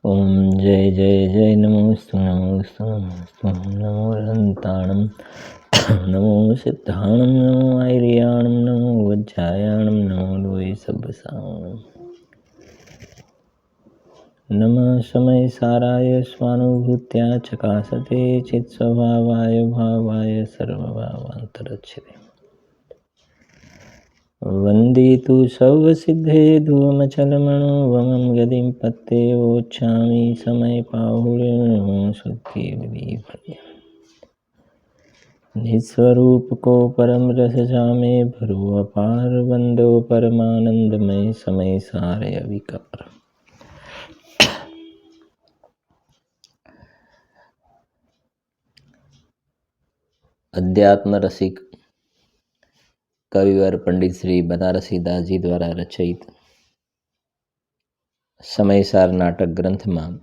ओम जय जय जय नमोस्तु नमोस्तु नमोस्तु नमो रन्ताणं नमो सिद्धाणं नमो आयर्याणं नमो वज्रायाणं नमो लोये सब्बसाणं नमः समय साराय स्वानुभूत्या चकासते चित्स्वभावाय भावाय सर्वभावान्तरच्छते वन्दे तु सर्वसिद्धे ध्रुवमचलमणोवमं गतिं पत्ते वोच्छामि समयपाहुर्यं शुद्धिर्विभर्य निस्वरूप को परम रस जामे भरो अपार वंदो परमानंदमय समय सारे अविकार। अध्यात्म रसिक कविवर पंडित श्री बनारसी दास जी द्वारा रचित समयसार नाटक ग्रंथ में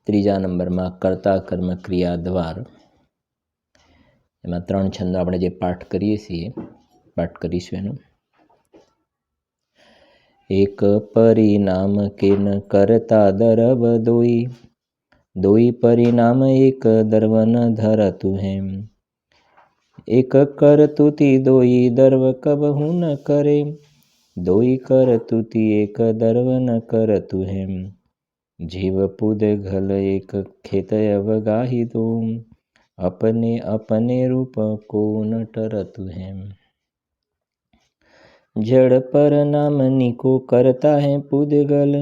त्रीजा नंबर में कर्ता कर्म क्रिया द्वार एम 3 छंदो આપણે જે પાઠ કરીએ છીએ પાઠ કરીશું એનું एक परिणाम किन करता दरब दोई दोई परिणाम एक दर्वन धरतु है एक करतुति दोई दर्व कबहु न करे दोई करतुति एक दर्व न करतु है जीव पुद घल एक खेत अवगाही दो अपने अपने रूप को न टरतु है जड़ पर नाम निको करता है पुद्गल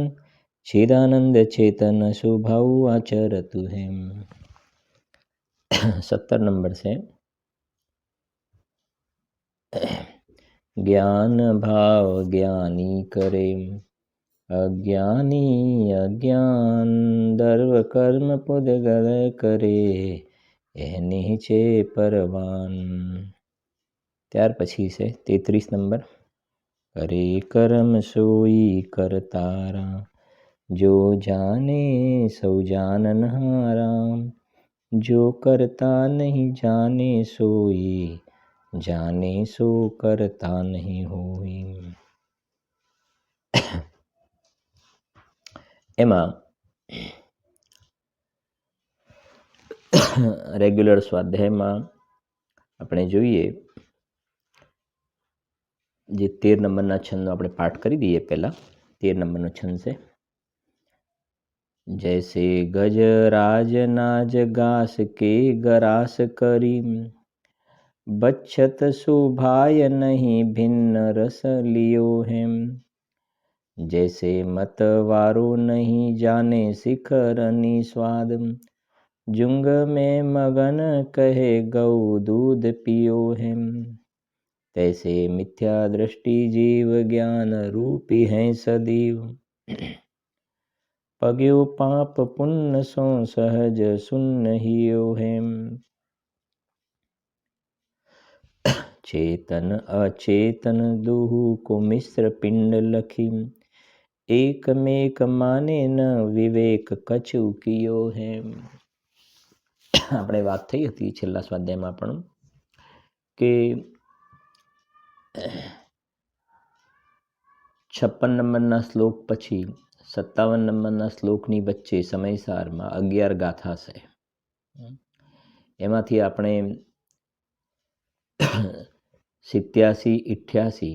चिदानंद चेतन स्वभाव आचरतु है। 70 नंबर से ज्ञान भाव ज्ञानी करे अज्ञानी अज्ञान दर्व कर्म पुद्गल करे एनी छे परवान। त्यार पछी से 33 नंबर करे कर्म सोई करतारा जो जाने सो जाननहारा जो करता नहीं जाने सोई जाने सो करता नहीं होई। एमा रेग्युलर स्वाध्याय में अपने जोईए जे 13 नंबर छंदो अपने पाठ करी दीए। पहला 13 नंबर छंद से जैसे गजराज नाज गास के गरास करी बच्छत सुभाय नहीं भिन्न रस लियो है जैसे मतवारो नहीं जाने शिखरनी स्वाद जुंग में मगन कहे गौ दूध पियो है तैसे मिथ्या दृष्टि जीव ज्ञान रूपी है सदैव पग्यो पाप पुण्य सो सहज सुन्न हियो है चेतन अचेतन दुहु को मिश्र पिंड लखी एक मेक माने न विवेक कछु कियो है। આપણે વાત થઈ હતી છેલ્લા સ્વાધ્યાયમાં પણ કે 56 નંબરના શ્લોક પછી 57 નંબરના શ્લોકની વચ્ચે સમયસારમાં 11 ગાથા છે। એમાંથી આપણે 87, 88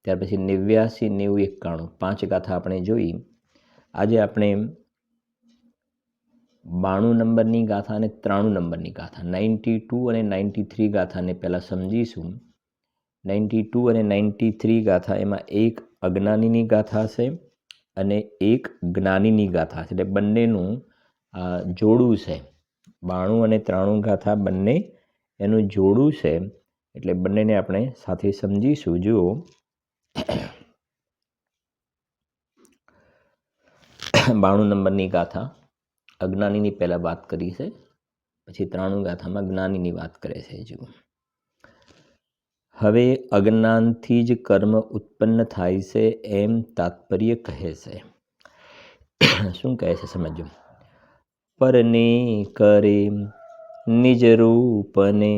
ત્યાર પછી 89, 90, 91 5 ગાથા આપણે જોઈ। આજે આપણે 92 નંબરની ગાથા અને 93 નંબરની ગાથા 92 અને 93 ગાથાને પહેલાં સમજીશું। 92 અને 93 ગાથા એમાં એક અજ્ઞાનીની ગાથા છે અને એક જ્ઞાનીની ગાથા છે એટલે બંનેનું જોડું છે। 92 અને 93 ગાથા બંને એનું જોડું છે એટલે બંનેને આપણે સાથે સમજીશું। જુઓ 92 નંબરની ગાથા અજ્ઞાનીની પહેલા વાત કરી છે પછી 93 ગાથામાં જ્ઞાનીની વાત કરે છે। જુઓ હવે અજ્ઞાનથી જ કર્મ ઉત્પન્ન થાય છે એમ તાત્પર્ય કહે છે। શું કહે છે સમજો। પરને કરે નિજ રૂપને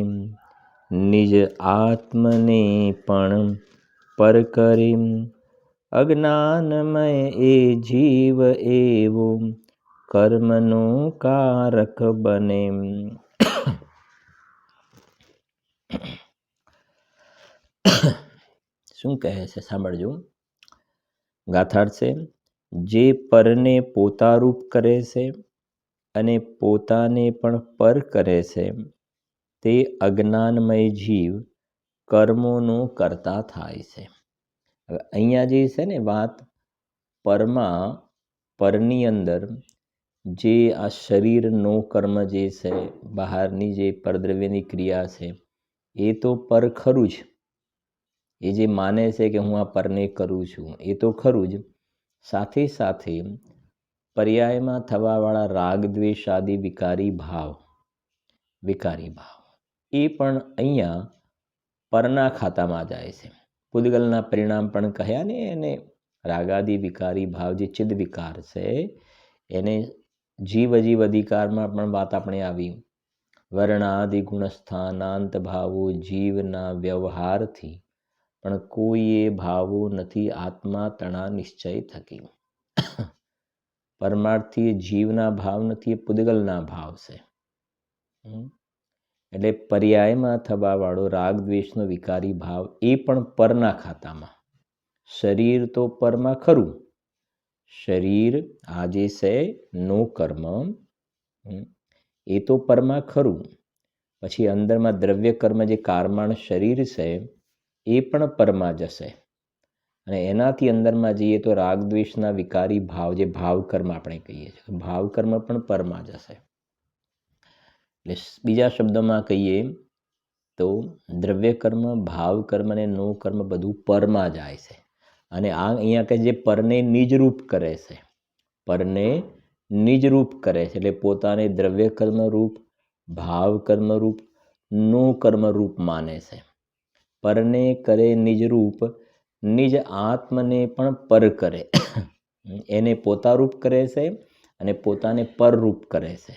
નિજ આત્મને પણ પર કરે અજ્ઞાનમય એ જીવ એવો કર્મનો કારક બને. શું કહે છે સાંભળજો. ગાથાર્થ છે, જે પરને પોતારૂપ કરે છે અને પોતાને પણ પર કરે છે તે અજ્ઞાનમય જીવ કર્મોનો કરતા થાય છે. હવે અહીંયા જે છે ને વાત, પરની અંદર જે આ શરીરનો કર્મ જે છે, બહારની જે પરદ્રવ્યની ક્રિયા છે, એ તો પર ખરું જ. એ જે માને છે કે હું આ પરને કરું છું એ તો ખરું જ. સાથે સાથે પર્યાયમાં થવાવાળા રાગ દ્વેષ આદિ વિકારી ભાવ એ પણ અહીંયા પરના ખાતામાં જાય છે. પૂદગલના પરિણામ પણ કહ્યા ને, એને રાગાદિ વિકારી ભાવ જે ચિદ વિકાર છે એને જીવ અજીવ અધિકારમાં પણ વાત આપણે આવી. વર્ણાદિ ગુણસ્થાનાંત ભાવો જીવના વ્યવહારથી પણ કોઈ એ ભાવો નથી આત્મા તણા નિશ્ચય થકી. પરમાર્થી જીવના ભાવ નથી, એ પૂદગલના ભાવ છે. એટલે પર્યાયમાં થવાવાળો રાગ દ્વેષનો વિકારી ભાવ એ પણ પરના ખાતામાં. શરીર તો પરમાં ખરું, શરીર આ જે છે નો કર્મ એ તો પરમાં ખરું. પછી અંદરમાં દ્રવ્ય કર્મ જે કારમાણ શરીર છે એ પણ પરમાં જશે. અને એનાથી અંદરમાં જઈએ તો રાગ દ્વેષના વિકારી ભાવ જે ભાવ કર્મ આપણે કહીએ છીએ, ભાવ કર્મ પણ પરમાં જશે. એટલે બીજા શબ્દોમાં કહીએ તો દ્રવ્ય કર્મ, ભાવ કર્મ અને નો કર્મ બધું પરમાં જાય છે. અને આ અહીંયા કે જે પરને નિજરૂપ કરે છે, પરને નિજરૂપ કરે છે એટલે પોતાને દ્રવ્ય કર્મરૂપ, ભાવ કર્મરૂપ, નો કર્મરૂપ માને છે. પરને કરે નિજરૂપ, નિજ આત્મને પણ પર કરે. એને પોતારૂપ કરે છે અને પોતાને પરરૂપ કરે છે.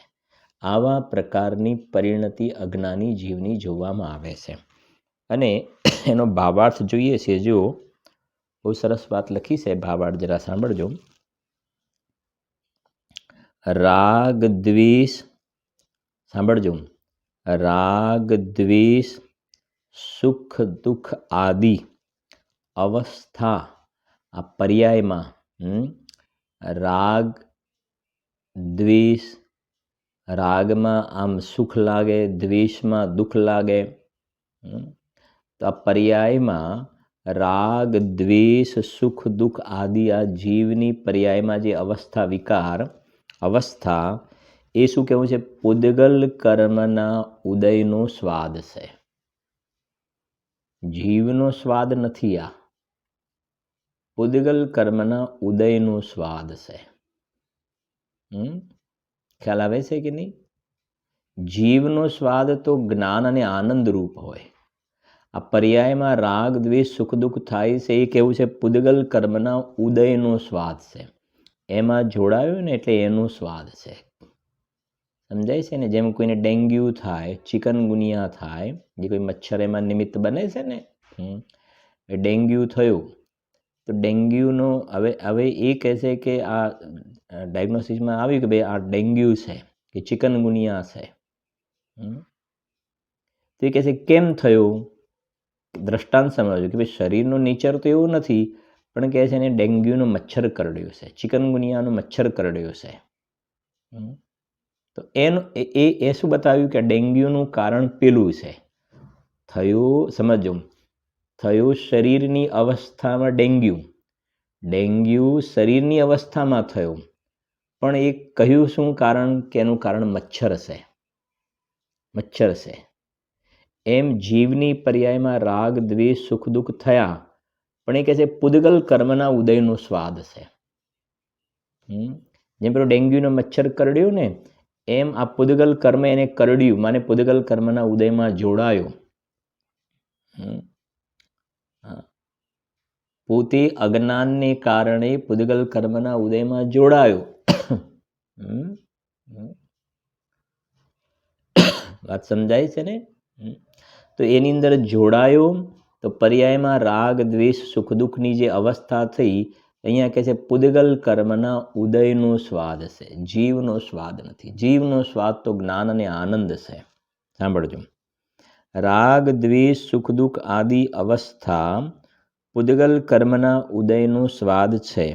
આવા પ્રકારની પરિણતિ અજ્ઞાની જીવની જોવામાં આવે છે. અને એનો ભાવાર્થ જોઈએ છે. જો બહુ સરસ વાત લખી છે, ભાવાર્થ જરા સાંભળજો. રાગ દ્વેષ, સાંભળજો, રાગ દ્વેષ સુખ દુઃખ આદિ અવસ્થા આ પર્યાયમાં રાગ દ્વેષ, રાગમાં આમ સુખ લાગે, દ્વેષમાં દુઃખ લાગે. તો આ પર્યાયમાં રાગ દ્વેષ સુખ દુઃખ આદિ આ જીવની પર્યાયમાં જે અવસ્થા વિકાર અવસ્થા એ શું કહેવું છે? પૂદગલ કર્મના ઉદયનો સ્વાદ છે. જીવનો સ્વાદ નથી, આ પૂદગલ કર્મના ઉદયનો સ્વાદ છે. ખ્યાલ આવે છે કે નહીં? જીવનો સ્વાદ તો જ્ઞાન અને આનંદ રૂપ હોય. આ પર્યાયમાં રાગ દ્વેષ સુખ દુઃખ થાય છે એ કેવું છે? પૂદગલ કર્મના ઉદયનો સ્વાદ છે. એમાં જોડાયો ને એટલે એનો સ્વાદ છે. સમજાય છે ને? જેમ કોઈને ડેન્ગ્યુ થાય, ચિકનગુનિયા થાય, જે કોઈ મચ્છર એમાં નિમિત્ત બને છે ને, એ ડેન્ગ્યુ થયું તો ડેન્ગ્યુનો હવે એ કહે છે કે આ ડાયગ્નોસિસમાં આવ્યું કે ભાઈ આ ડેન્ગ્યુ છે કે ચિકનગુનિયા છે. તો એ કહે છે કેમ થયું? દ્રષ્ટાંત સમજો કે ભાઈ શરીરનો નેચર તો એવું નથી, પણ કહે છે એને ડેન્ગ્યુનો મચ્છર કરડ્યો છે, ચિકનગુનિયાનો મચ્છર કરડ્યો છે. તો એનું એ શું બતાવ્યું કે ડેન્ગ્યુનું કારણ પેલું છે. થયું, સમજો, થયું શરીરની અવસ્થામાં ડેન્ગ્યુ શરીરની અવસ્થામાં થયું, પણ એ કહ્યું શું કારણ? કે એનું કારણ મચ્છર છે. એમ જીવની પર્યાયમાં રાગ દ્વેષ સુખ દુઃખ થયા, પણ એ કહે છે પૂદગલ કર્મના ઉદયનો સ્વાદ છે. જેમ પેલો ડેન્ગ્યુનો મચ્છર કરડ્યું ને, એમ આ પૂદગલ કર્મ એને કરડ્યું, માને પૂદગલ કર્મના ઉદયમાં જોડાયો. પોતે અજ્ઞાનને કારણે પૂદગલ કર્મના ઉદયમાં જોડાયો. વાત સમજાય છે ને? તો એની અંદર જોડાયો તો પર્યાયમાં રાગ દ્વેષ સુખ દુઃખની જે અવસ્થા થઈ, અહીંયા કહે છે પુદ્ગલ કર્મના ઉદયનો સ્વાદ છે, જીવનો સ્વાદ નથી. જીવનો સ્વાદ તો જ્ઞાન અને આનંદ છે. સાંભળજો, રાગ દ્વેષ સુખ દુઃખ આદિ અવસ્થા પુદ્ગલ કર્મના ઉદયનો સ્વાદ છે.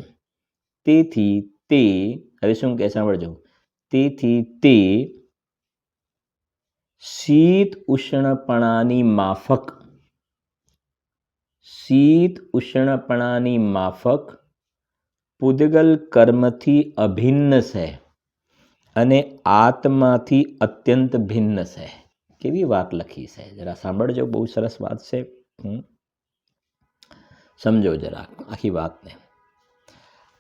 તેથી તે, હવે શું કહે સાંભળજો, તેથી તે શીત ઉષ્ણપણાની માફક, શીત ઉષ્ણપણાની માફક પુદ્ગલ કર્મથી અભિન્ન છે અને આત્માથી અત્યંત ભિન્ન છે. કેવી વાત લખી છે, જરા સાંભળજો, બહુ સરસ વાત છે. સમજો જરા આખી વાતને.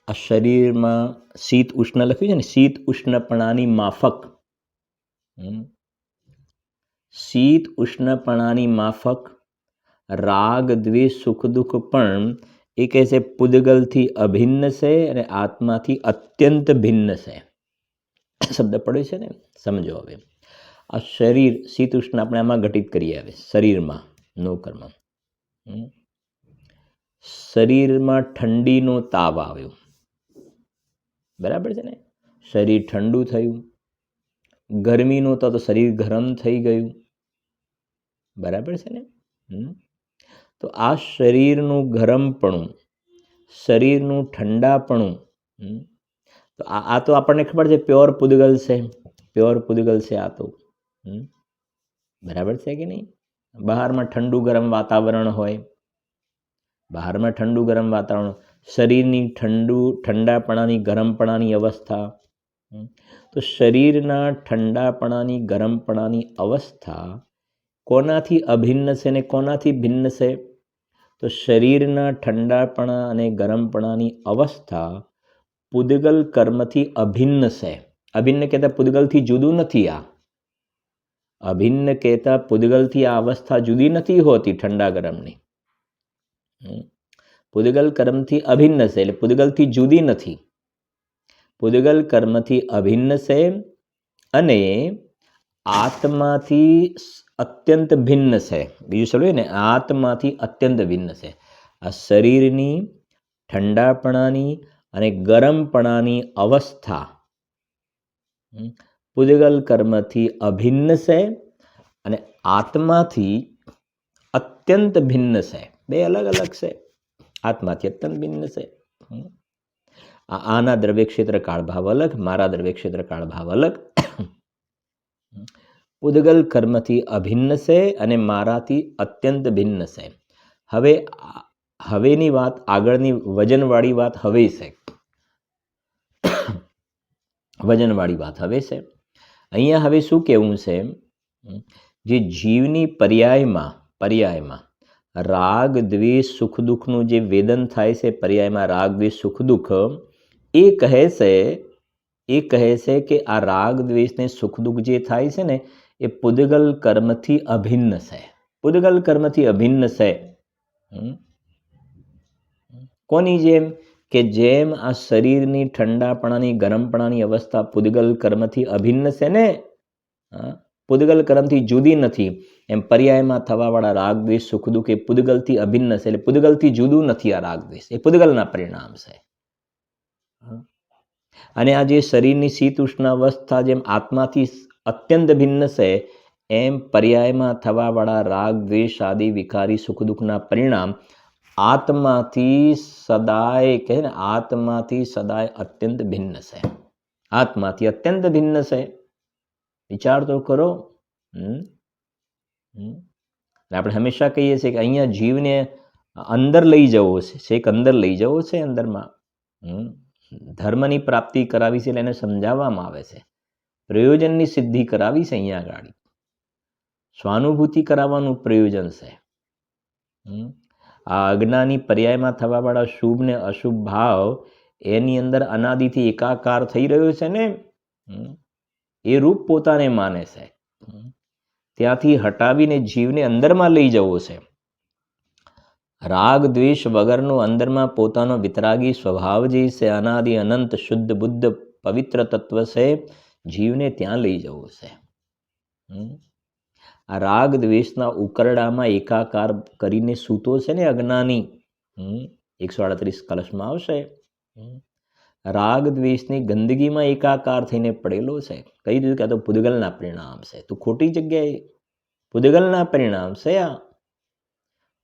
આ શરીરમાં શીત ઉષ્ણ લખ્યું છે ને, શીત ઉષ્ણપણાની માફક, શીત ઉષ્ણપણાની માફક રાગ દ્વેષ સુખ દુઃખ પણ એ કહે છે પુદ્ગલથી અભિન્ન છે અને આત્માથી અત્યંત ભિન્ન છે. શબ્દ પડ્યો છે ને, સમજો. હવે આ શરીર શીત ઉષ્ણ આપણે આમાં ઘટિત કરીએ. હવે શરીરમાં નો કર્મ, શરીરમાં ઠંડીનો તાવ આવ્યો, બરાબર છે ને, શરીર ઠંડુ થયું. ગરમીનો તો શરીર ગરમ થઈ ગયું, બરાબર છે ને. તો આ શરીરનું ગરમપણું, શરીરનું ઠંડાપણું, તો આ તો આપણને ખબર છે પ્યોર પુદ્ગલ છે, પ્યોર પુદ્ગલ છે આ તો. બરાબર છે કે નહીં? બહારમાં ઠંડુ ગરમ વાતાવરણ હોય, બહારમાં ઠંડુ ગરમ વાતાવરણ, શરીરની ઠંડાપણાની ગરમપણાની અવસ્થા. તો શરીરના ઠંડાપણાની ગરમપણાની અવસ્થા કોનાથી અભિન્ન છે ને કોનાથી ભિન્ન છે? તો શરીરના ઠંડાપણા અને ગરમપણાની અવસ્થા પુદ્ગલ કર્મથી અભિન્ન છે. અભિન્ન કહેતા પુદ્ગલથી જુદું નથી. આ અભિન્ન કહેતા પુદ્ગલથી આ અવસ્થા જુદી નથી હોતી ઠંડા ગરમની. પુદ્ગલ કર્મથી અભિન્ન છે એટલે પુદ્ગલથી જુદી નથી. પુદ્ગલ કર્મથી અભિન્ન છે અને આત્માથી અત્યંત ભિન્ન છે. બીજું સમજ્યું ને, આત્માથી અત્યંત ભિન્ન છે. આ શરીરની ઠંડાપણાની અને ગરમપણાની અવસ્થા પુદ્ગલ કર્મથી અભિન્ન છે અને આત્માથી અત્યંત ભિન્ન છે. બે અલગ અલગ છે. આત્માથી અત્યંત ભિન્ન છે. આના દ્રવ્ય ક્ષેત્ર કાળ ભાવ અલગ, મારા દ્રવ્ય ક્ષેત્ર કાળ ભાવ અલગ. પુદ્ગલ કર્મથી અભિન્ન છે અને મારાથી અત્યંત ભિન્ન છે. હવેની વાત, આગળની વજનવાળી વાત હવે છે. વજનવાળી વાત હવે છે. અહીંયા હવે શું કહેવું છે? જે જીવની પર્યાયમાં રાગ દ્વેષ સુખ દુઃખનું જે વેદન થાય છે, પર્યાયમાં રાગ દ્વેષ સુખ દુઃખ, એ કહે છે કે આ રાગ દ્વેષ ને સુખ દુઃખ જે થાય છે ને એ પુદ્ગલ કર્મથી અભિન્ન છે. પુદ્ગલ કર્મથી અભિન્ન છે. કોની જેમ? કે જેમ આ શરીરની ઠંડાપણાની ગરમપણાની અવસ્થા પુદ્ગલ કર્મથી અભિન્ન છે ને, પુદ્ગલ કર્મથી જુદી નથી, એમ પર્યાયમાં થવાવાળા રાગ દ્વેષ સુખ દુઃખ એ પુદ્ગલથી અભિન્ન છે. એટલે પુદ્ગલથી જુદું નથી. આ રાગ દ્વેષ એ પુદ્ગલના પરિણામ છે. અને આ જે શરીરની શીત ઉષ્ણ અવસ્થા જેમ આત્માથી અત્યંત ભિન્ન છે, એમ પર્યાયમાં થવાવાળા રાગ દ્વેષ આદિ વિકારી સુખ દુઃખના પરિણામ આત્માથી સદાય, કહે ને, આત્માથી સદાય અત્યંત ભિન્ન છે. આત્માથી અત્યંત ભિન્ન છે. વિચાર તો કરો. આપણે હંમેશા કહીએ છીએ કે અહીંયા જીવને અંદર લઈ જવો છે, છેક અંદર લઈ જવો છે. અંદરમાં ધર્મની પ્રાપ્તિ કરાવી છે એટલે એને સમજાવવામાં આવે છે. પ્રયોજનની સિદ્ધિ કરાવી છે. અહીંયા આગળ સ્વાનુભૂતિ કરાવવાનું પ્રયોજન છે. આ અજ્ઞાની પર્યાયમાં થવાવાળા શુભ ને અશુભ ભાવ એની અંદર અનાદિથી એકાકાર થઈ રહ્યો છે ને, એ રૂપ પોતાને માને છે. ત્યાંથી હટાવીને જીવને અંદરમાં લઈ જવો છે. રાગ દ્વેષ વગરનો અંદરમાં પોતાનો વિતરાગી સ્વભાવ જે છે, અનાદિ અનંત શુદ્ધ બુદ્ધ પવિત્ર તત્વ છે, જીવને ત્યાં લઈ જવો છે. આ રાગ દ્વેષના ઉકરડામાં એકાકાર કરીને સૂતો છે ને અજ્ઞાની, 138 કલશમાં આવશે. રાગ દ્વેષની ગંદગીમાં એકાકાર થઈને પડેલો છે. કહી દીધું કે આ તો પૂદગલના પરિણામ છે. તું ખોટી જગ્યાએ પૂદગલના પરિણામ છે. આ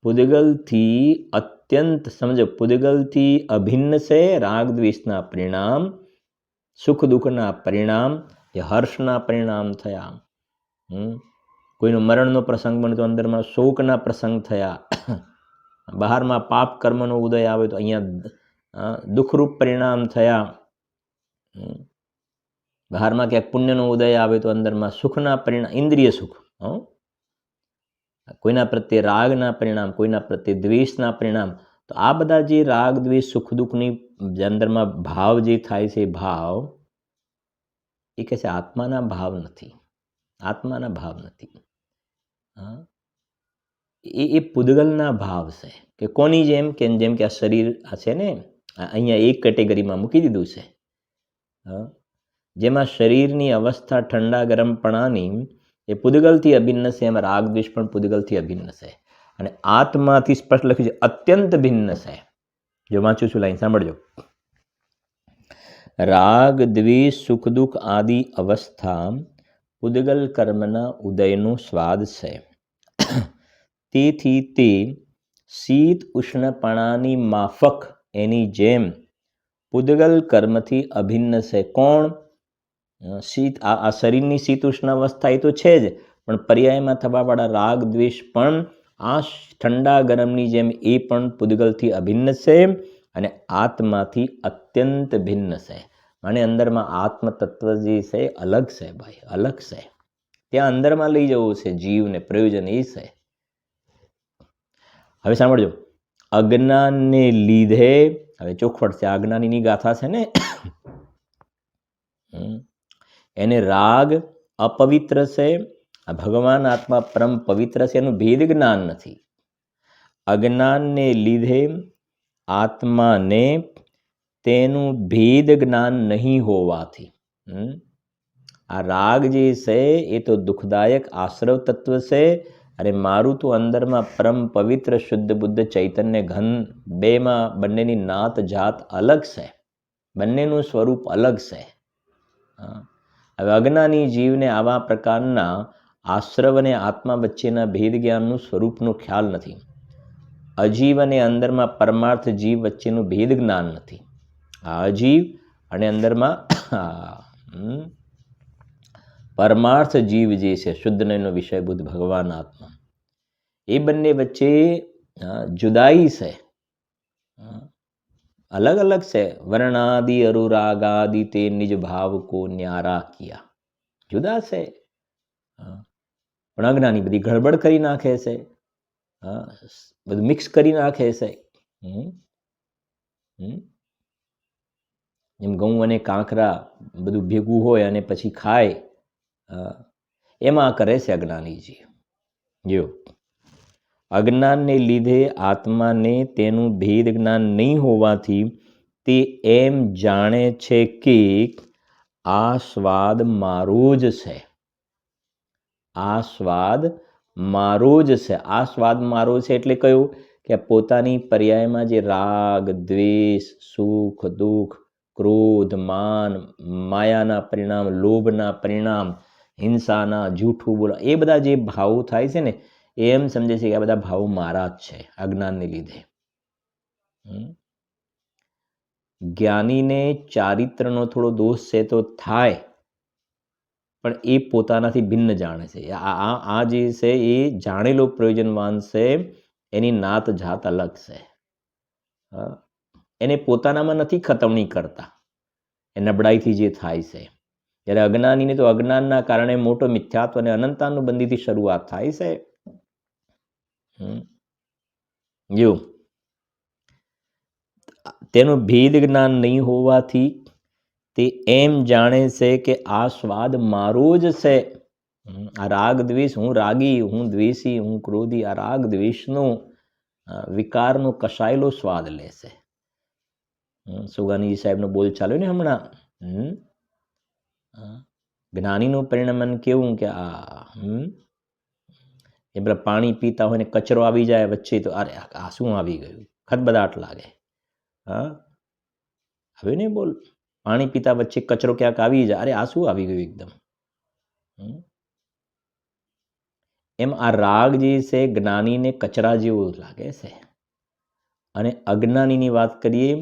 પૂદગલથી અત્યંત સમજો, પૂદગલથી અભિન્ન છે રાગ દ્વેષના પરિણામ, સુખ દુઃખના પરિણામ, એ હર્ષના પરિણામ થયા. કોઈનો મરણનો પ્રસંગ બને તો અંદરમાં શોકના પ્રસંગ થયા. બહારમાં પાપ કર્મનો ઉદય આવે તો અહીંયા દુઃખરૂપ પરિણામ થયા. બહારમાં ક્યાંક પુણ્યનો ઉદય આવે તો અંદરમાં સુખના પરિણામ, ઇન્દ્રિય સુખ, કોઈના પ્રત્યે રાગના પરિણામ, કોઈના પ્રત્યે દ્વેષના પરિણામ. તો આ બધા જે રાગ દ્વેષ સુખ દુઃખની અંદરમાં ભાવ જે થાય છે, ભાવ એ કહે છે આત્માના ભાવ નથી, આત્માના ભાવ નથી. એ પૂદગલના ભાવ છે. કે કોની જેમ કે આ શરીર છે ને, અહીંયા એક કેટેગરીમાં મૂકી દીધું છે. જેમાં શરીરની અવસ્થા ઠંડા ગરમપણાની એ પૂદગલથી અભિન્ન છે, એમાં રાગ દ્વેષ પણ પૂદગલથી અભિન્ન છે. અને આત્માથી સ્પષ્ટ લખ્યું છે અત્યંત ભિન્ન છે. જો વાંચું છું લાઈન સાંભળજો. રાગ દ્વેષ સુખ દુઃખ આદિ અવસ્થા પૂદગલ કર્મના ઉદયનો સ્વાદ છે. તેથી તે શીત ઉષ્ણપણાની માફક એની જેમ પૂદગલ કર્મથી અભિન્ન છે. કોણ? શીત, આ શરીરની શીત ઉષ્ણ અવસ્થા એ તો છે જ, પણ પર્યાયમાં થવાવાળા રાગ દ્વેષ પણ આ ઠંડા ગરમની જેમ એ પણ પૂદગલથી અભિન્ન છે અને આત્માથી અત્યંત ભિન્ન છે. અને અંદરમાં આત્મ તત્વ જે છે અલગ છે ભાઈ, અલગ છે. ત્યાં અંદરમાં લઈ જવું છે જીવને, પ્રયોજન એ છે. હવે સાંભળજો. અજ્ઞાનને લીધે, હવે ચોખવટ છે, અજ્ઞાનીની ગાથા છે ને, એને રાગ અપવિત્ર છે, ભગવાન આત્મા પરમ પવિત્ર છે, એનું ભેદ જ્ઞાન નથી. અજ્ઞાનને લીધે આત્માને તેનું ભેદ જ્ઞાન નહીં હોવાથી આ રાગ જે છે એ તો દુઃખદાયક આશ્રવ તત્વ છે. અને મારું તો અંદરમાં પરમ પવિત્ર શુદ્ધ બુદ્ધ ચૈતન્ય ઘન, બેમાં બંનેની નાત જાત અલગ છે, બંનેનું સ્વરૂપ અલગ છે. હવે અજ્ઞાની જીવને આવા પ્રકારના આશ્રવ અને આત્મા વચ્ચેના ભેદ જ્ઞાનનું સ્વરૂપનો ખ્યાલ નથી. અજીવ અને અંદરમાં પરમાર્થ જીવ વચ્ચેનું ભેદ જ્ઞાન નથી. આ અજીવ અને અંદરમાં પરમાર્થ જીવ જે છે, શુદ્ધ નયનો વિષયભૂત ભગવાન આત્મા, એ બંને વચ્ચે જુદાઈ છે, અલગ અલગ છે. વર્ણાદિ અરુરાગાદિ તે નિજ ભાવ કો ન્યારા કિયા, જુદા છે. પણ અજ્ઞાની બધી ગડબડ કરી નાખે છે, બધું મિક્સ કરી નાખે છે. જેમ ઘઉં અને કાંકરા બધું ભેગું હોય અને પછી ખાય, એમાં કરે છે અજ્ઞાનીજી. જો અજ્ઞાનને લીધે આત્માને તેનું ભેદ જ્ઞાન નહીં હોવાથી તે એમ જાણે છે કે આ સ્વાદ મારો જ છે, આ સ્વાદ મારો જ છે. આ સ્વાદ મારો છે એટલે કયું? કે પોતાની પર્યાયમાં જે રાગ દ્વેષ સુખ દુઃખ ક્રોધ માન માયાના પરિણામ, લોભના પરિણામ, હિંસાના, જૂઠું બોલા, એ બધા જે ભાવો થાય છે ને, એમ સમજે છે કે આ બધા ભાવો મારા જ છે અજ્ઞાનને લીધે. જ્ઞાનીને ચારિત્રનો થોડો દોષ છે તો થાય, પણ એ પોતાનાથી ભિન્ન જાણે છે. આ જે છે એ જાણેલો પ્રયોજનવાન છે, એની નાત જાત અલગ છે. એને પોતાનામાં નથી ખતમણી કરતા, એ નબળાઈથી જે થાય છે. જ્યારે અજ્ઞાનીને તો અજ્ઞાનના કારણે મોટો મિથ્યાત્વ અને અનંતાનુબંધીથી શરૂઆત થાય છે. જો તેનું ભેદ જ્ઞાન નહીં હોવાથી તે એમ જાણે છે કે આ સ્વાદ મારો જ છે. આ રાગ દ્વેષ, હું રાગી, હું દ્વેષી, હું ક્રોધી, આ રાગ દ્વેષનો વિકારનો કસાયેલો સ્વાદ લેશે. સુગાનીજી સાહેબનો બોલ ચાલ્યો ને હમણાં, જ્ઞાનીનું પરિણમન કેવું કે આ એ પેલા પાણી પીતા હોય ને કચરો આવી જાય વચ્ચે તો અરે આ શું આવી ગયું, ખદબદાટ લાગે. હા, હવે નહીં બોલ. પાણી પીતા વચ્ચે કચરો ક્યાંક આવી જાય, અરે આ શું આવી ગયું એકદમ. એમ આ રાગ જે છે જ્ઞાનીને કચરા જેવું લાગે છે, અને અજ્ઞાનીની વાત કરીએ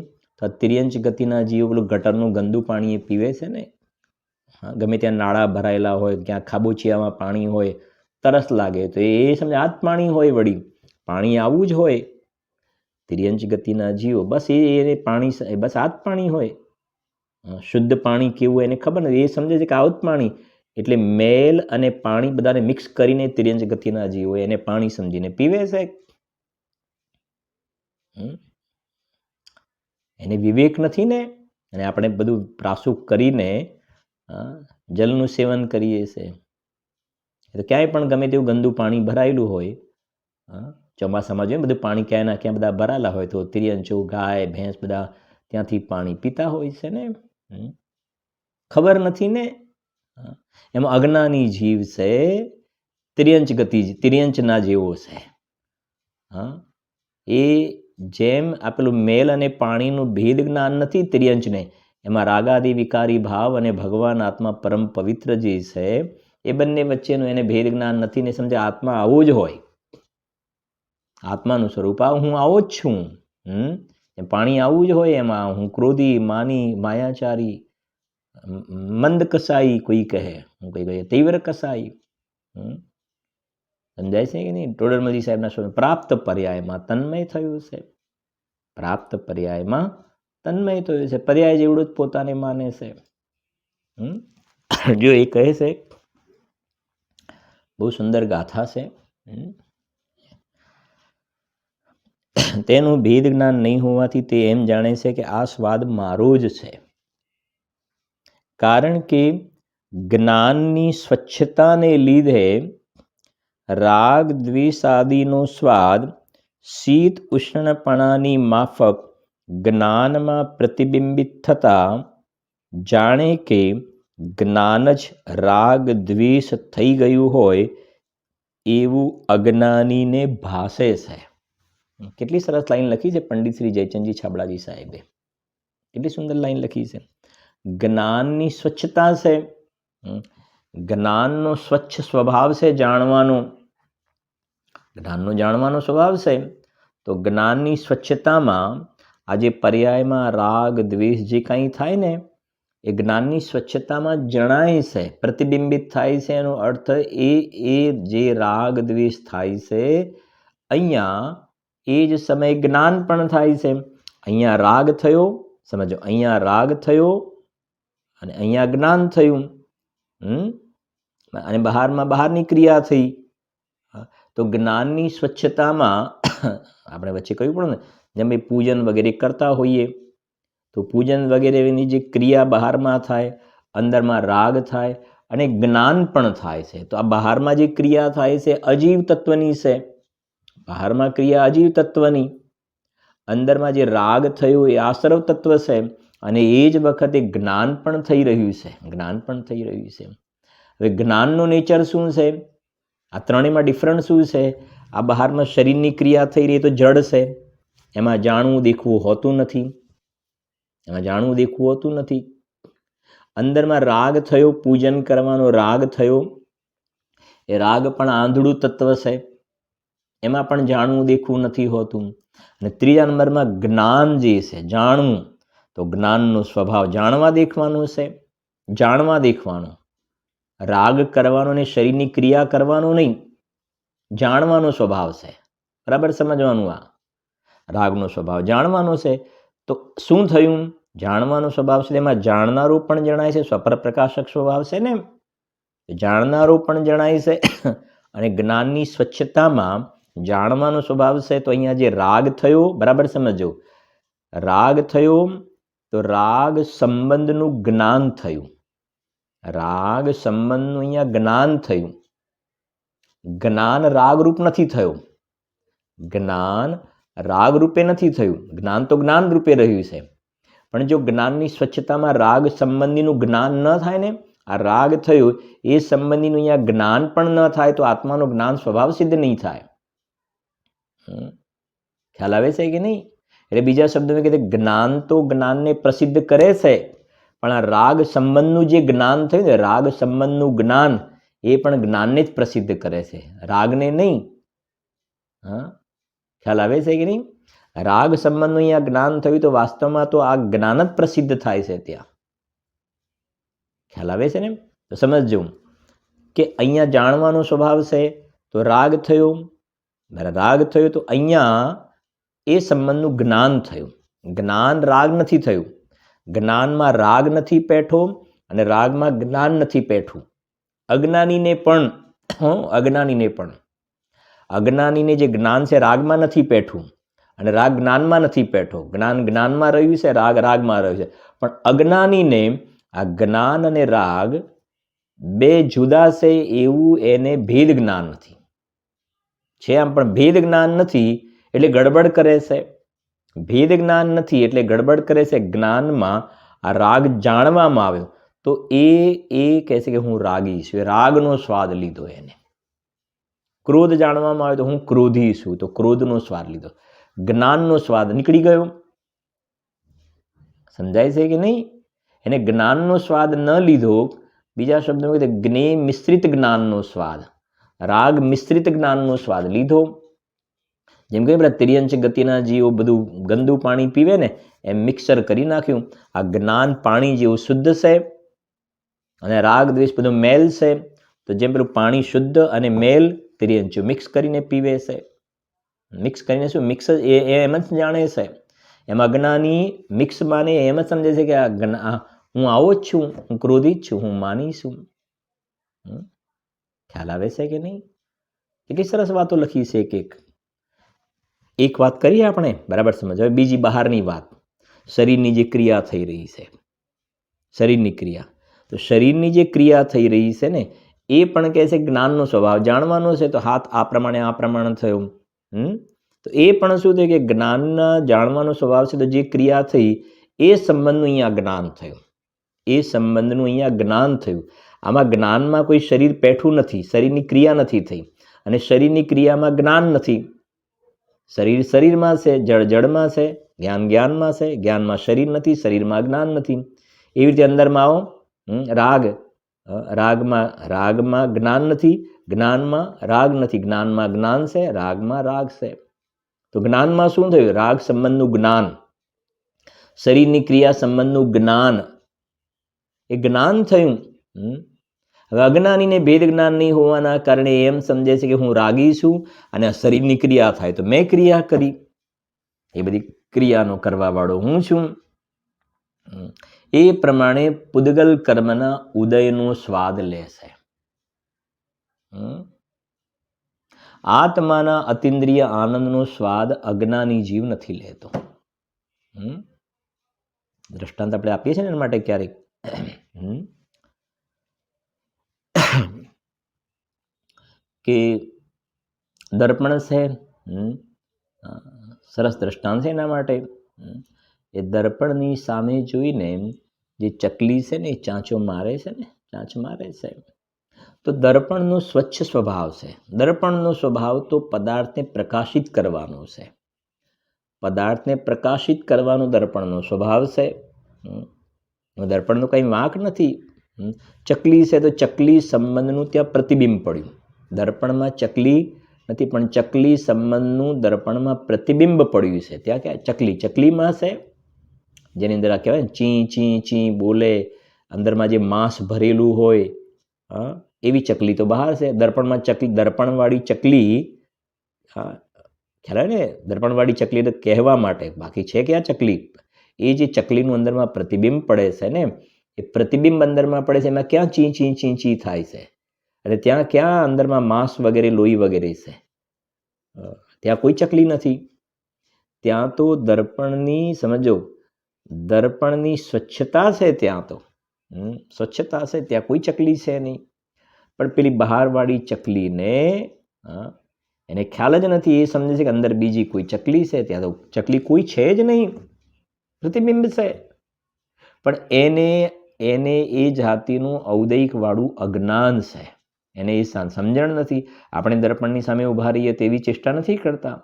તો તિર્યંચ ગતિના જીવો પેલું ગટરનું ગંદુ પાણી એ પીવે છે ને, ગમે ત્યાં નાળા ભરાયેલા હોય, ક્યાં ખાબોચિયામાં પાણી હોય, તરસ લાગે તો એ સમજે આ જ પાણી હોય, વળી પાણી આવું જ હોય. તિર્યંચ ગતિના જીવો બસ એ પાણી, બસ આ જ પાણી હોય. શુદ્ધ પાણી કેવું એને ખબર નથી, એ સમજે છે કે આવું જ પાણી. એટલે મેલ અને પાણી બધાને મિક્સ કરીને તિર્યંચ ગતિના જીવો એને પાણી સમજીને પીવે છે. એને વિવેક નથી ને, અને આપણે બધું પ્રાસુક કરીને જલનું સેવન કરીએ છીએ. તો ક્યાંય પણ ગમે તેવું ગંદુ પાણી ભરાયેલું હોય, ચોમાસામાં જોઈએ બધું પાણી ક્યાંય ના ક્યાં બધા ભરાયેલા હોય, તો તિર્યંચો, ગાય, ભેંસ બધા ત્યાંથી પાણી પીતા હોય છે ને. ખબર નથી ને. એમાં અજ્ઞાની જીવ છે તિર્યંચ ગતિ, તિર્યંચના જેવો છે. એ જેમ આપેલું મેલ અને પાણીનું ભેદ જ્ઞાન નથી તિર્યંચને, એમાં રાગાદિ વિકારી ભાવ અને ભગવાન આત્મા પરમ પવિત્ર જે છે એ બંને વચ્ચેનું એને ભેદ જ્ઞાન નથી ને. સમજે આત્મા આવો જ હોય, આત્માનું સ્વરૂપ હું આવો જ છું. પાણી આવું જ હોય, એમાં હું ક્રોધી, માની, માયાચારી, મંદ કસાઈ કોઈ કહે, હું કઈ કહે તીવ્ર કસાઈ. સમજાય છે કે નહીં? ટોડરમલજી સાહેબના શબ્દ પ્રાપ્ત પર્યાયમાં તન્મય થયું છે. પ્રાપ્ત પર્યાયમાં તન્મય થયું છે. પર્યાય જેવડું જ પોતાને માને છે. જો એ કહે છે, બહુ સુંદર ગાથા છે. તેનું ભેદ જ્ઞાન નહીં હોવાથી તે એમ જાણે છે કે આ સ્વાદ મારો જ છે. કારણ કે જ્ઞાનની સ્વચ્છતાને લીધે રાગ દ્વેષાદિનો સ્વાદ શીત ઉષ્ણપણાની માફક જ્ઞાનમાં પ્રતિબિંબિત થતા જાણે કે જ્ઞાન જ રાગ દ્વેષ થઈ ગયું હોય એવું અજ્ઞાનીને ભાસે છે. કેટલી સરસ લાઈન લખી છે પંડિત શ્રી જયચંદજી છાબડાજી સાહેબે. કેટલી સુંદર લાઈન લખી છે. જ્ઞાનની સ્વચ્છતા છે, જ્ઞાનનો સ્વચ્છ સ્વભાવ છે જાણવાનો, જ્ઞાનનો જાણવાનો સ્વભાવ છે. તો જ્ઞાનની સ્વચ્છતામાં આજે પર્યાયમાં રાગ દ્વેષ જે કાંઈ થાય ને એ જ્ઞાનની સ્વચ્છતામાં જણાય છે, પ્રતિબિંબિત થાય છે. એનો અર્થ એ જે રાગ દ્વેષ થાય છે અહીંયા એ જ સમયે જ્ઞાન પણ થાય છે. અહીંયા રાગ થયો, સમજો, અહીંયા રાગ થયો અને અહીંયા જ્ઞાન થયું, અને બહારની ક્રિયા થઈ. તો જ્ઞાનની સ્વચ્છતામાં આપણે વચ્ચે કહ્યું પડે ને, જેમ ભાઈ પૂજન વગેરે કરતા હોઈએ તો પૂજન વગેરેની જે ક્રિયા બહારમાં થાય, અંદરમાં રાગ થાય અને જ્ઞાન પણ થાય છે. તો આ બહારમાં જે ક્રિયા થાય છે અજીવ તત્વની છે, બહારમાં ક્રિયા અજીવ તત્વની, અંદરમાં જે રાગ થયો એ આસર્વ તત્વ છે, અને એ જ વખતે જ્ઞાન પણ થઈ રહ્યું છે, જ્ઞાન પણ થઈ રહ્યું છે. હવે જ્ઞાનનું નેચર શું છે? આ ત્રણેયમાં ડિફરન્ટ શું છે? આ બહારમાં શરીરની ક્રિયા થઈ રહી તો જડ છે, એમાં જાણવું દેખવું હોતું નથી, એમાં જાણવું દેખવું હોતું નથી. અંદરમાં રાગ થયો, પૂજન કરવાનો રાગ થયો, એ રાગ પણ આંધળું તત્વ છે, એમાં પણ જાણવું દેખવું નથી હોતું. અને ત્રીજા નંબરમાં જ્ઞાન જે છે, જાણવું, તો જ્ઞાનનો સ્વભાવ જાણવા દેખવાનું છે, જાણવા દેખવાનું, રાગ કરવાનો ને શરીરની ક્રિયા કરવાનો નહીં, જાણવાનો સ્વભાવ છે. બરાબર સમજવાનું? આ રાગનો સ્વભાવ જાણવાનો છે. તો શું થયું? જાણવાનો સ્વભાવ છે, એમાં જાણનારો પણ જણાય છે, સ્વપર પ્રકાશક સ્વભાવ છે ને, જાણનારો પણ જણાય છે. અને જ્ઞાનની સ્વચ્છતામાં જાણવાનો સ્વભાવ છે. તો અહીંયા જે રાગ થયો, બરાબર સમજો, રાગ થયો તો રાગ સંબંધનું જ્ઞાન થયું, રાગ સંબંધનું અહીંયા જ્ઞાન થયું. જ્ઞાન રાગરૂપ નથી થયું, જ્ઞાન રાગરૂપે નથી થયું, જ્ઞાન તો જ્ઞાન રૂપે રહ્યું છે. પણ જો જ્ઞાનની સ્વચ્છતામાં રાગ સંબંધીનું જ્ઞાન ન થાય ને, આ રાગ થયું એ સંબંધીનું અહીંયા જ્ઞાન પણ ન થાય તો આત્માનું જ્ઞાન સ્વભાવ સિદ્ધ નહીં થાય. ખ્યાલ આવે છે કે નહીં? એટલે બીજા શબ્દોમાં કહે જ્ઞાન તો જ્ઞાનને પ્રસિદ્ધ કરે છે, પણ આ રાગ સંબંધનું જે જ્ઞાન થયું ને, રાગ સંબંધનું જ્ઞાન એ પણ જ્ઞાનને જ પ્રસિદ્ધ કરે છે, રાગને નહીં. ખ્યાલ આવે છે કે નહીં? રાગ સંબંધનું અહીંયા જ્ઞાન થયું તો વાસ્તવમાં તો આ જ્ઞાન જ પ્રસિદ્ધ થાય છે ત્યાં. ખ્યાલ આવે છે ને? તો સમજજો કે અહીંયા જાણવાનો સ્વભાવ છે તો રાગ થયો, રાગ થયો તો અહીંયા એ સંબંધનું જ્ઞાન થયું. જ્ઞાન રાગ નથી થયું. જ્ઞાનમાં રાગ નથી પેઠો અને રાગમાં જ્ઞાન નથી પેઠું. અજ્ઞાનીને પણ અજ્ઞાનીને જે જ્ઞાન છે રાગમાં નથી પેઠું અને રાગ જ્ઞાનમાં નથી પેઠો. જ્ઞાન જ્ઞાનમાં રહ્યું છે, રાગ રાગમાં રહ્યું છે. પણ અજ્ઞાનીને આ જ્ઞાન અને રાગ બે જુદા છે એવું એને ભેદ જ્ઞાન નથી. છે આમ પણ ભેદ જ્ઞાન નથી એટલે ગડબડ કરે છે. ભેદ જ્ઞાન નથી એટલે ગડબડ કરે છે. જ્ઞાનમાં આ રાગ જાણવામાં આવ્યો તો એ કહે છે કે હું રાગી છું, રાગનો સ્વાદ લીધો. એને ક્રોધ જાણવામાં આવ્યો તો હું ક્રોધી છું, તો ક્રોધનો સ્વાદ લીધો. જ્ઞાનનો સ્વાદ નીકળી ગયો. સમજાય છે કે નહીં? એને જ્ઞાનનો સ્વાદ ન લીધો, બીજા શબ્દોમાં કહીએ જ્ઞેય મિશ્રિત જ્ઞાનનો સ્વાદ, રાગ મિશ્રિત જ્ઞાનનો સ્વાદ લીધો. જેમ કે પેલા તિર્યંચ ગતિના જીવો બધું ગંદુ પાણી પીવે ને એમ મિક્સર કરી નાખ્યું. આ જ્ઞાન પાણી જેવું શુદ્ધ છે અને રાગ દ્વેષ બધું મેલ છે. તો જેમ પેલું પાણી શુદ્ધ અને મેલ તિર્યંચો મિક્સ કરીને પીવે છે. મિક્સ કરીને શું મિક્સ એમ જ જાણે છે. એમ અજ્ઞાની મિક્સ માને એમ જ સમજે છે કે હું આવો જ છું, હું ક્રોધિત છું, હું માની છું. ખ્યાલ આવે છે કે નહીં? કેટલી સરસ વાતો લખી છે. એક વાત કરીએ આપણે, બરાબર સમજ. હવે બીજી બહારની વાત, શરીરની જે ક્રિયા થઈ રહી છે, શરીરની ક્રિયા. તો શરીરની જે ક્રિયા થઈ રહી છે ને એ પણ કહે છે જ્ઞાનનો સ્વભાવ જાણવાનો છે. તો હાથ આ પ્રમાણે થયો. તો એ પણ શું થયું કે જ્ઞાનના જાણવાનો સ્વભાવ છે. તો જે ક્રિયા થઈ એ સંબંધનું અહીંયા જ્ઞાન થયું. એ સંબંધનું અહીંયા જ્ઞાન થયું. આમાં જ્ઞાનમાં કોઈ શરીર પેઠું નથી, શરીરની ક્રિયા નથી થઈ અને શરીરની ક્રિયામાં જ્ઞાન નથી. શરીર શરીરમાં છે, જળ જળમાં છે, જ્ઞાન જ્ઞાનમાં છે, જ્ઞાનમાં શરીર નથી, શરીરમાં જ્ઞાન નથી. એવી રીતે અંદરમાં આવો, રાગમાં જ્ઞાન નથી, જ્ઞાનમાં રાગ નથી, જ્ઞાનમાં જ્ઞાન છે, રાગમાં રાગ છે. તો જ્ઞાનમાં શું થયું? રાગ સંબંધનું જ્ઞાન, શરીરની ક્રિયા સંબંધનું જ્ઞાન, એ જ્ઞાન થયું. હવે અજ્ઞાનીને ભેદ જ્ઞાન નહીં હોવાના કારણે એમ સમજે છે કે હું રાગી છું અને શરીરની ક્રિયા થાય તો મેં ક્રિયા કરી. એ બધી ક્રિયાનો કરવા વાળો હું છું. એ પ્રમાણે પુદ્ગલ કર્મના ઉદયનો સ્વાદ લે છે. આત્માના અતિન્દ્રિય આનંદનો સ્વાદ અજ્ઞાની જીવ નથી લેતો. દ્રષ્ટાંત આપણે આપીએ છીએ ને એના માટે ક્યારેક કે દર્પણ છે, સરસ દ્રષ્ટાંત છે એના માટે. એ દર્પણની સામે જોઈને જે ચકલી છે ને એ ચાંચ મારે છે. તો દર્પણનો સ્વચ્છ સ્વભાવ છે. દર્પણનો સ્વભાવ તો પદાર્થને પ્રકાશિત કરવાનો છે. પદાર્થને પ્રકાશિત કરવાનો દર્પણનો સ્વભાવ છે. દર્પણનો કંઈ વાંક નથી. ચકલી છે તો ચકલી સંબંધનું ત્યાં પ્રતિબિંબ પડ્યું. દર્પણમાં ચકલી નથી પણ ચકલી સંબંધનું દર્પણમાં પ્રતિબિંબ પડ્યું છે. ત્યાં ક્યાં ચકલીમાં છે, જેની અંદર આ કહેવાય ચી ચી ચી બોલે, અંદરમાં જે માંસ ભરેલું હોય, એવી ચકલી તો બહાર છે. દર્પણમાં દર્પણવાળી ચકલી, ખ્યાલ આવે ને? દર્પણવાળી ચકલી તો કહેવા માટે, બાકી છે ક્યાં ચકલી? એ જે ચકલીનું અંદરમાં પ્રતિબિંબ પડે છે ને, એ પ્રતિબિંબ અંદરમાં પડે છે, એમાં ક્યાં ચી ચી ચી ચી થાય છે અને ત્યાં ક્યાં અંદરમાં માંસ વગેરે લોહી વગેરે છે? ત્યાં કોઈ ચકલી નથી. ત્યાં તો દર્પણની સમજો, દર્પણની સ્વચ્છતા છે. ત્યાં તો સ્વચ્છતા છે, ત્યાં કોઈ ચકલી છે નહીં. પણ પેલી બહારવાળી ચકલીને એને ખ્યાલ જ નથી. એ સમજે છે કે અંદર બીજી કોઈ ચકલી છે. ત્યાં તો ચકલી કોઈ છે જ નહીં, પ્રતિબિંબ છે. પણ એને એને એ જાતિનું ઔદૈકવાળું અજ્ઞાન છે, એને એ સમજણ નથી. આપણે દર્પણની સામે ઊભા રહીએ તેવી ચેષ્ટા નથી કરતા,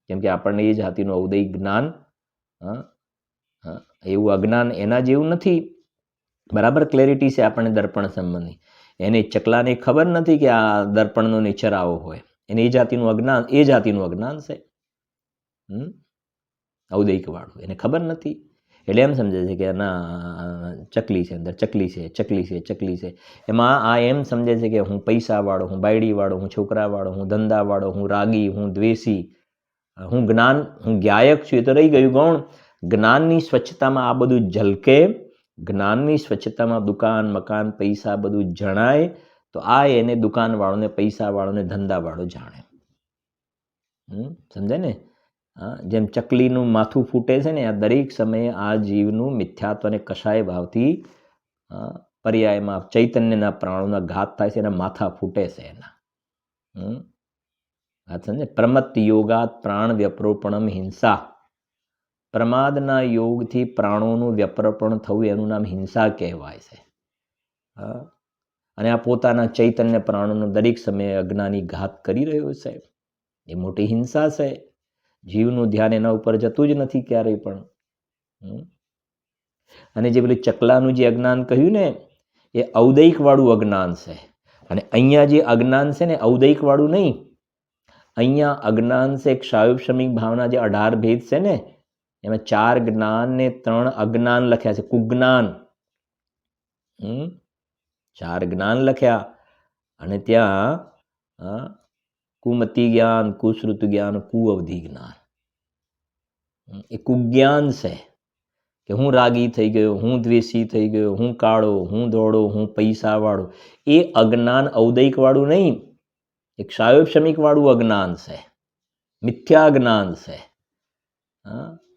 કેમ કે આપણને એ જાતિનું ઔદૈક જ્ઞાન, એવું અજ્ઞાન એના જેવું નથી. બરાબર ક્લેરિટી છે આપણને દર્પણ સંબંધી. એને ચકલાને ખબર નથી કે આ દર્પણનો નેચર આવો હોય, એને એ જાતિનું અજ્ઞાન છે, ઔદૈકવાળું, એને ખબર નથી. એટલે એમ સમજે છે કે ના ચકલી છે, અંદર ચકલી છે. એમાં આ એમ સમજે છે કે હું પૈસાવાળો, હું બાયડીવાળો, હું છોકરાવાળો, હું ધંધાવાળો, હું રાગી, હું દ્વેષી, હું જ્ઞાયક છું. એ તો રહી ગયું ગૌણ. જ્ઞાનની સ્વચ્છતામાં આ બધું ઝલકે, જ્ઞાનની સ્વચ્છતામાં દુકાન, મકાન, પૈસા બધું જણાય, તો આ એને દુકાનવાળોને, પૈસાવાળોને, ધંધાવાળો જાણે. સમજાય ને? જેમ ચકલીનું માથું ફૂટે છે ને, આ દરેક સમયે આ જીવનું મિથ્યાત્વને કશાય ભાવથી પર્યાયમાં ચૈતન્યના પ્રાણોના ઘાત થાય છે, એના માથા ફૂટે છે એના. વાત સમજે? પ્રમત્ત યોગાત પ્રાણ વ્યપરોપણમ હિંસા. પ્રમાદના યોગથી પ્રાણોનું વ્યપરોપણ થવું એનું નામ હિંસા કહેવાય છે. અને આ પોતાના ચૈતન્ય પ્રાણોનો દરેક સમયે અજ્ઞાની ઘાત કરી રહ્યો છે, એ મોટી હિંસા છે. જીવનું ધ્યાન એના ઉપર જતું જ નથી ક્યારેય પણ. અને જે પેલું ચકલાનું જે અજ્ઞાન કહ્યું ને, એ ઔદૈકવાળું અજ્ઞાન છે. અને અહીંયા જે અજ્ઞાન છે ને, ઔદૈકવાળું નહીં. અહીંયા અજ્ઞાન છે ક્ષાયોપશમિક ભાવના, જે 18 ભેદ છે ને, એમાં 4 જ્ઞાન ને 3 અજ્ઞાન લખ્યા છે, કુજ્ઞાન. 4 જ્ઞાન લખ્યા. અને ત્યાં કુમતિ જ્ઞાન, કુશ્રુત જ્ઞાન, કુઅવધિ જ્ઞાન. એ કુજ્ઞાન છે કે હું રાગી થઈ ગયો, હું દ્વેષી થઈ ગયો, હું કાળો, હું ધોળો, હું પૈસાવાળો. એ અજ્ઞાન ઔદૈકવાળું નહીં, એ ક્ષાયોપશમિકવાળું અજ્ઞાન છે, મિથ્યા જ્ઞાન છે.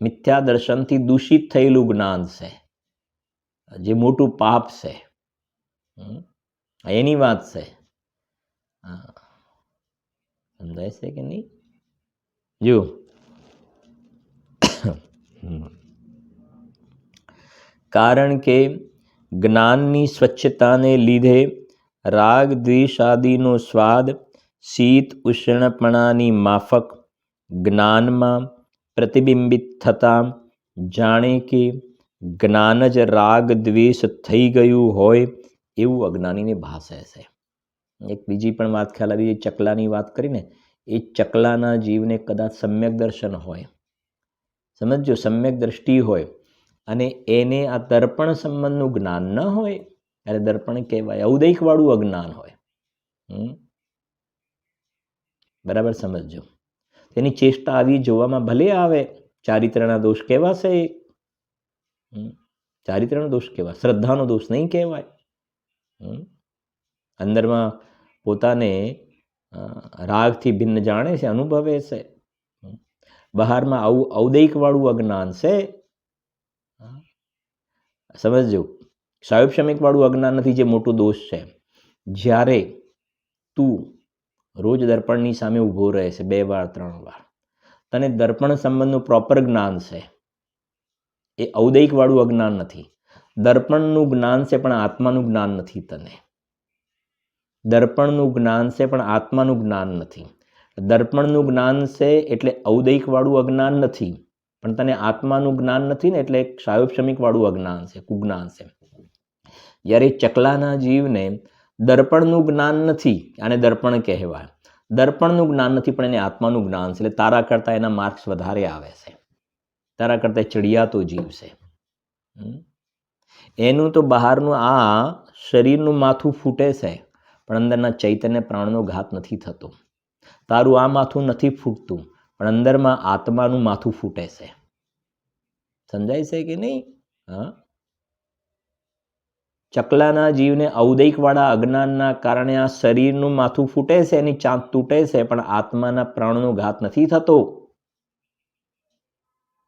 મિથ્યા દર્શનથી દૂષિત થયેલું જ્ઞાન છે, જે મોટું પાપ છે. એની વાત છે. સમજાય છે કે નહીં? જો કારણ કે જ્ઞાનની સ્વચ્છતાને લીધે રાગ દ્વેષાદિનો સ્વાદ શીત ઉષ્ણપણાની માફક જ્ઞાનમાં પ્રતિબિંબિત થતાં જાણે કે જ્ઞાન જ રાગ દ્વેષ થઈ ગયું હોય એવું અજ્ઞાનીને ભાસે છે. એક બીજી પણ વાત ખ્યાલ આવી, ચકલાની વાત કરીને, એ ચકલાના જીવને કદાચ સમ્યક દર્શન હોય, સમજો, સમ્યક દ્રષ્ટિ હોય, અને એને આ દર્પણ સંબંધનું જ્ઞાન ન હોય, ત્યારે દર્પણ કહેવાય, ઔદૈકવાળું અજ્ઞાન હોય. બરાબર સમજો. તેની ચેષ્ટા આવી જોવામાં ભલે આવે, ચારિત્રના દોષ કહેવાશે. ચારિત્રનો દોષ કહેવાય, શ્રદ્ધાનો દોષ નહીં કહેવાય. અંદરમાં પોતાને રાગથી ભિન્ન જાણે છે, અનુભવે છે. બહારમાં આવું ઔદૈકવાળું અજ્ઞાન છે. સમજજો, ક્ષાયોપશમિકવાળું અજ્ઞાન નથી જે મોટો દોષ છે. જ્યારે તું રોજ દર્પણની સામે ઊભો રહે છે 2 વાર 3 વાર, તને દર્પણ સંબંધનું પ્રોપર જ્ઞાન છે, એ ઔદૈકવાળું અજ્ઞાન નથી. દર્પણનું જ્ઞાન છે પણ આત્માનું જ્ઞાન નથી તને. દર્પણનું જ્ઞાન છે પણ આત્માનું જ્ઞાન નથી. દર્પણનું જ્ઞાન છે એટલે ઔદૈકવાળું અજ્ઞાન નથી, પણ તને આત્માનું જ્ઞાન નથી ને, એટલે ક્ષાયોપશમિકવાળું અજ્ઞાન છે, કુજ્ઞાન છે. જ્યારે ચકલાના જીવને દર્પણનું જ્ઞાન નથી, આને દર્પણ કહેવાય. દર્પણનું જ્ઞાન નથી પણ એને આત્માનું જ્ઞાન છે, એટલે તારા કરતાં એના માર્ક્સ વધારે આવે છે, તારા કરતાં ચડિયાતો જીવ છે. એનું તો બહારનું આ શરીરનું માથું ફૂટે છે, પણ અંદરના ચૈતન્ય પ્રાણનો ઘાત નથી થતો. તારું આ માથું નથી ફૂટતું, પણ અંદરમાં આત્માનું માથું ફૂટે છે. સમજાય છે કે નહીં? ચકલાના જીવને ઔદૈકવાળા અજ્ઞાનના કારણે આ શરીરનું માથું ફૂટે છે, એની ચાંદ તૂટે છે, પણ આત્માના પ્રાણનો ઘાત નથી થતો.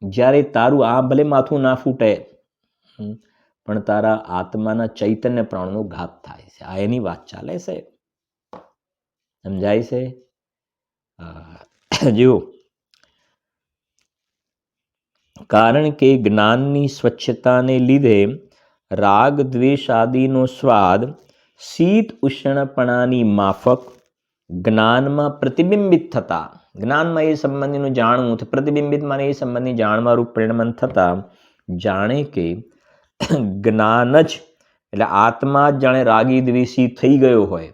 જ્યારે તારું આ ભલે માથું ના ફૂટે, પણ તારા આત્માના ચૈતન્ય પ્રાણનો ઘાત થાય છે. આ એની વાત ચાલે છે. સમજાય છે? જુઓ, કારણ કે જ્ઞાનની સ્વચ્છતાને લીધે રાગ દ્વેષ આદિનો સ્વાદ શીત ઉષ્ણપણાની માફક જ્ઞાનમાં પ્રતિબિંબિત થતા, જ્ઞાનમાં એ સંબંધીનું જાણવું, પ્રતિબિંબિતમાં એ સંબંધી જાણવારૂપ પરિણમન થતા જાણે કે જ્ઞાન જ એટલે આત્મા જ જાણે રાગી દ્વેષી થઈ ગયો હોય,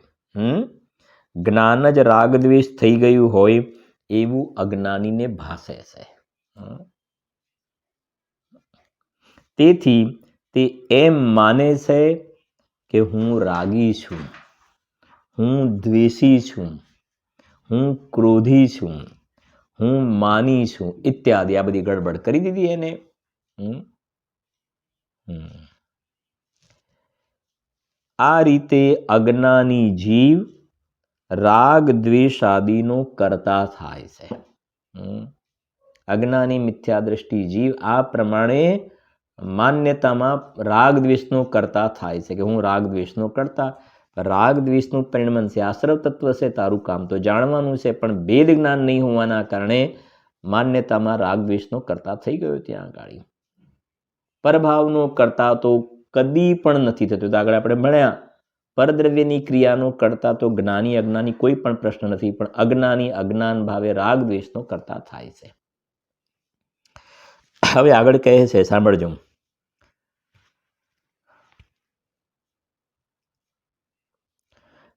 જ્ઞાન જ રાગ દ્વેષ થઈ ગયું હોય એવું અજ્ઞાનીને ભાસે છે. તેથી તે એમ માને છે કે હું રાગી છું, હું દ્વેષી છું, હું ક્રોધી છું, હું માની છું ઇત્યાદિ આ બધી ગડબડ કરી દીધી એને. આ રીતે અજ્ઞાની જીવ રાગ દ્વેષ આદિનો કરતા થાય છે. અજ્ઞાની મિથ્યા દ્રષ્ટિ જીવ આ પ્રમાણે માન્યતામાં રાગ દ્વેષનો કરતા થાય છે કે હું રાગ દ્વેષનો કરતા. રાગ દ્વેષનું પરિણમન છે, આશ્રવ તત્વ છે, તારું કામ તો જાણવાનું છે, પણ ભેદ જ્ઞાન નહીં હોવાના કારણે માન્યતામાં રાગ દ્વેષનો કરતા થઈ ગયો. ત્યાં આગળ પરભાવનો કરતા તો કદી પણ નથી થતો. આગળ આપણે ભણ્યા પરદ્રવ્યની ક્રિયાનો કરતા તો જ્ઞાની અજ્ઞાની કોઈ પણ પ્રશ્ન નથી, પણ અજ્ઞાની અજ્ઞાન ભાવે રાગ દ્વેષનો કરતા થાય છે. હવે આગળ કહે છે, સાંભળજો.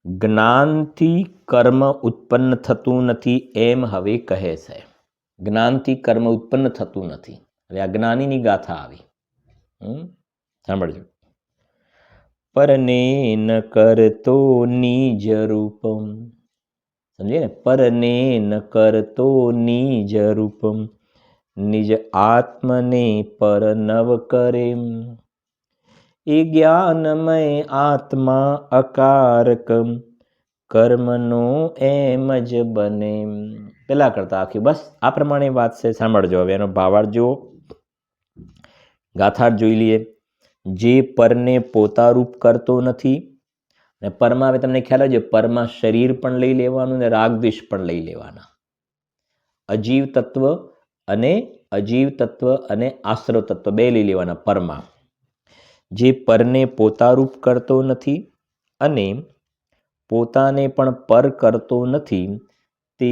જ્ઞાનથી કર્મ ઉત્પન્ન થતું નથી એમ હવે કહે છે. જ્ઞાનથી કર્મ ઉત્પન્ન થતું નથી. હવે આ જ્ઞાનીની ગાથા આવી, સાંભળજો. પરને ન કરતો નિજ રૂપમ, સમજે ને, પરને ન કરતો નિજ રૂપમ, નિજ આત્મને પર નવ કરે. એ જ્ઞાનમય આત્મા અકારક કર્મનો એમ જ બને. પેલા કરતા આખી બસ આ પ્રમાણે વાત છે, સાંભળજો. હવે એનો ભાવાર્થ જુઓ, ગાથાર્થ જોઈ લઈએ. જે પરને પોતારૂપ કરતો નથી, અને પરમાં હવે તમને ખ્યાલ છે, પરમાં શરીર પણ લઈ લેવાનું ને રાગ દ્વેષ પણ લઈ લેવાના. અજીવ તત્વ અને આશ્રવ તત્વ બે લઈ લેવાના પરમાં. જે પરને પોતારૂપ કરતો નથી અને પોતાને પણ પર કરતો નથી, તે